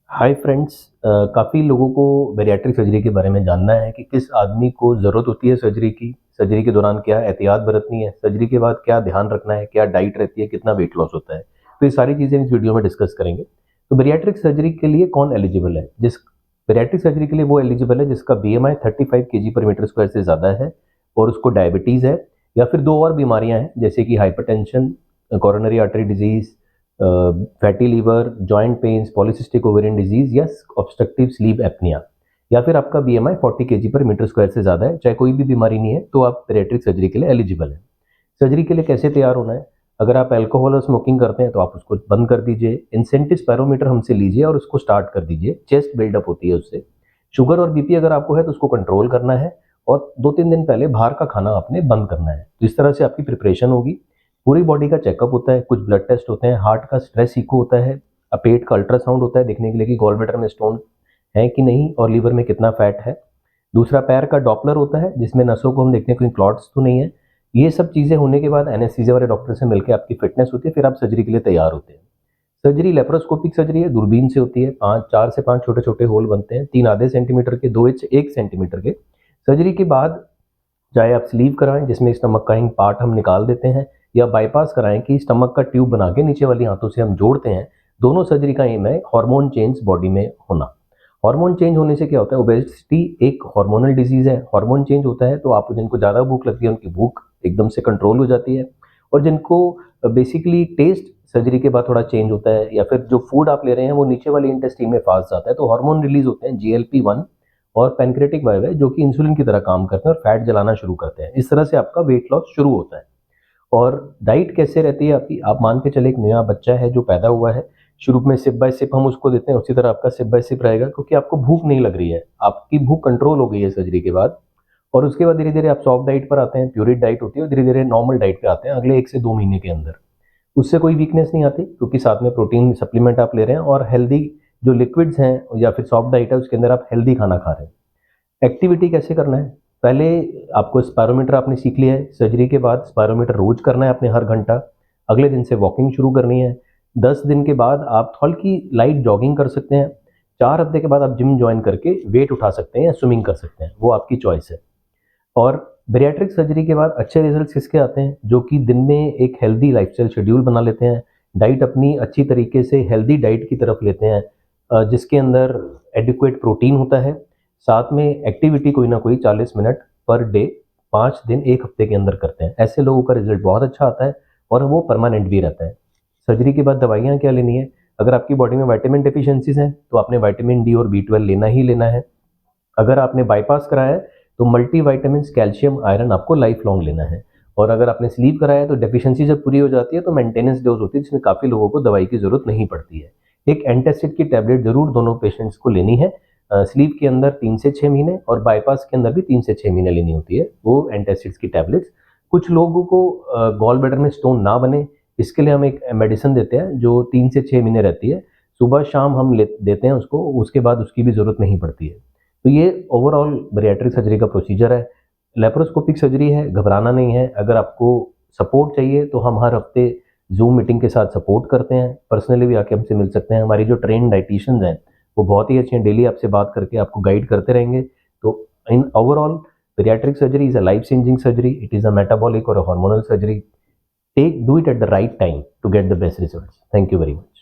Hi friends. काफ़ी लोगों को बैरिएट्रिक सर्जरी के बारे में जानना है कि किस आदमी को ज़रूरत होती है सर्जरी की, सर्जरी के दौरान क्या एहतियात बरतनी है, सर्जरी के बाद क्या ध्यान रखना है, क्या डाइट रहती है, कितना वेट लॉस होता है। तो ये सारी चीज़ें इस वीडियो में डिस्कस करेंगे। तो बैरिएट्रिक सर्जरी के लिए कौन एलिजिबल है? बैरिएट्रिक सर्जरी के लिए वो एलिजिबल है जिसका BMI 35 kg पर मीटर स्क्वायर से ज़्यादा है और उसको डायबिटीज़ है या फिर दो और बीमारियाँ हैं जैसे कि hypertension, coronary artery disease, fatty liver, joint pains, polycystic ovarian disease या ऑब्स्ट्रक्टिव स्लीप एपनिया, या फिर आपका BMI 40 kg पर मीटर स्क्वायर से ज़्यादा है, चाहे कोई भी बीमारी नहीं है तो आप बैरिएट्रिक सर्जरी के लिए एलिजिबल है। सर्जरी के लिए कैसे तैयार होना है? अगर आप अल्कोहल और स्मोकिंग करते हैं तो आप उसको बंद कर दीजिए। इंसेंटिव स्पायरोमीटर हमसे लीजिए और उसको स्टार्ट कर दीजिए, चेस्ट बिल्डअप होती है उससे। शुगर और बीपी अगर आपको है तो उसको कंट्रोल करना है और 2-3 दिन पहले बाहर का खाना आपने बंद करना है। तो इस तरह से आपकी प्रिपरेशन होगी। पूरी बॉडी का चेकअप होता है, कुछ ब्लड टेस्ट होते हैं, हार्ट का स्ट्रेस इको होता है, पेट का अल्ट्रासाउंड होता है देखने के लिए कि गॉल ब्लैडर में स्टोन है कि नहीं और लीवर में कितना फैट है। दूसरा पैर का डॉपलर होता है जिसमें नसों को हम देखते हैं कोई क्लॉट्स तो नहीं है। ये सब चीज़ें होने के बाद एनेस्थीसिया वाले डॉक्टर से मिलकर आपकी फिटनेस होती है, फिर आप सर्जरी के लिए तैयार होते हैं। सर्जरी लेप्रोस्कोपिक सर्जरी है, दूरबीन से होती है। 4 से 5 छोटे छोटे होल बनते हैं, 3 आधे सेंटीमीटर के, 2 इंच 1 सेंटीमीटर के। सर्जरी के बाद चाहे आप स्लीव कराएं जिसमें स्टमक का हिंग पार्ट हम निकाल देते हैं, या बाईपास कराएं कि स्टमक का ट्यूब बना के नीचे वाली हाथों से हम जोड़ते हैं। दोनों सर्जरी का एम है हार्मोन चेंज बॉडी में होना। हार्मोन चेंज होने से क्या होता है? ओबेसिटी एक हार्मोनल डिजीज है। हार्मोन चेंज होता है तो आप जिनको ज़्यादा भूख लगती है उनकी भूख एकदम से कंट्रोल हो जाती है, और जिनको बेसिकली टेस्ट सर्जरी के बाद थोड़ा चेंज होता है या फिर जो फूड आप ले रहे हैं वो नीचे वाली इंटेस्टाइन में फास्ट जाता है तो हार्मोन रिलीज होते हैं, GLP-1 और पैनक्रेटिक वायव है जो कि इंसुलिन की तरह काम करते हैं और फैट जलाना शुरू करते हैं। इस तरह से आपका वेट लॉस शुरू होता है। और डाइट कैसे रहती है आपकी? आप मान के चले एक नया बच्चा है जो पैदा हुआ है, शुरू में सिप बाय सिप हम उसको देते हैं, उसी तरह आपका सिप बाय सिप रहेगा क्योंकि आपको भूख नहीं लग रही है, आपकी भूख कंट्रोल हो गई है सर्जरी के बाद। और उसके बाद धीरे धीरे आप सॉफ्ट डाइट पर आते हैं, प्यूरिट डाइट होती है, और धीरे धीरे नॉर्मल डाइट पे आते हैं अगले 1 से 2 महीने के अंदर। उससे कोई वीकनेस नहीं आती क्योंकि साथ में प्रोटीन सप्लीमेंट आप ले रहे हैं और हेल्दी जो लिक्विड्स हैं या फिर सॉफ्ट डाइट है उसके अंदर आप हेल्दी खाना खा रहे हैं। एक्टिविटी कैसे करना है? पहले आपको स्पायरोमीटर आपने सीख लिया है, सर्जरी के बाद स्पायरोमीटर रोज करना है आपने हर घंटा। अगले दिन से वॉकिंग शुरू करनी है। 10 दिन के बाद आप हल्की लाइट जॉगिंग कर सकते हैं। 4 हफ्ते के बाद आप जिम ज्वाइन करके वेट उठा सकते हैं या स्विमिंग कर सकते हैं, वो आपकी चॉइस है। और बैरिएट्रिक सर्जरी के बाद अच्छे रिजल्ट्स किसके आते हैं? जो कि दिन में एक हेल्दी लाइफस्टाइल शेड्यूल बना लेते हैं, डाइट अपनी अच्छी तरीके से हेल्दी डाइट की तरफ लेते हैं, जिसके अंदर एडिक्वेट प्रोटीन होता है, साथ में एक्टिविटी कोई ना कोई 40 मिनट पर डे 5 दिन 1 हफ्ते के अंदर करते हैं। ऐसे लोगों का रिजल्ट बहुत अच्छा आता है और वो परमानेंट भी रहता है। सर्जरी के बाद दवाइयाँ क्या लेनी है? अगर आपकी बॉडी में विटामिन डेफिशिएंसीज हैं तो आपने विटामिन डी और B12 लेना ही लेना है। अगर आपने बाईपास कराया है तो मल्टीविटामिन्स, कैल्शियम, आयरन आपको लाइफ लॉन्ग लेना है। और अगर आपने स्लीप कराया है तो डेफिशिएंसी जब पूरी हो जाती है तो मेंटेनेंस डोज होती है जिसमें काफ़ी लोगों को दवाई की ज़रूरत नहीं पड़ती है। एक एंटासिड की टैबलेट ज़रूर दोनों पेशेंट्स को लेनी है। स्लीप के अंदर 3 से 6 महीने और बाईपास के अंदर भी 3 से 6 महीने लेनी होती है वो एंटासिड्स की टैबलेट्स। कुछ लोगों को गॉल ब्लैडर में स्टोन ना बने इसके लिए हम एक मेडिसिन देते हैं जो 3 से 6 महीने रहती है। सुबह शाम हम देते हैं उसको, उसके बाद उसकी भी ज़रूरत नहीं पड़ती है। तो ये ओवरऑल बैरिएट्रिक सर्जरी का प्रोसीजर है। लेप्रोस्कोपिक सर्जरी है, घबराना नहीं है। अगर आपको सपोर्ट चाहिए तो हम हर हफ्ते जूम मीटिंग के साथ सपोर्ट करते हैं। पर्सनली भी आके हमसे मिल सकते हैं। हमारी जो ट्रेन डाइटिशियंस हैं वो बहुत ही अच्छे हैं, डेली आपसे बात करके आपको गाइड करते रहेंगे। तो in overall bariatric surgery is a life changing surgery, it is a metabolic और a hormonal surgery. Do it at the right time to get the best results. Thank you very much.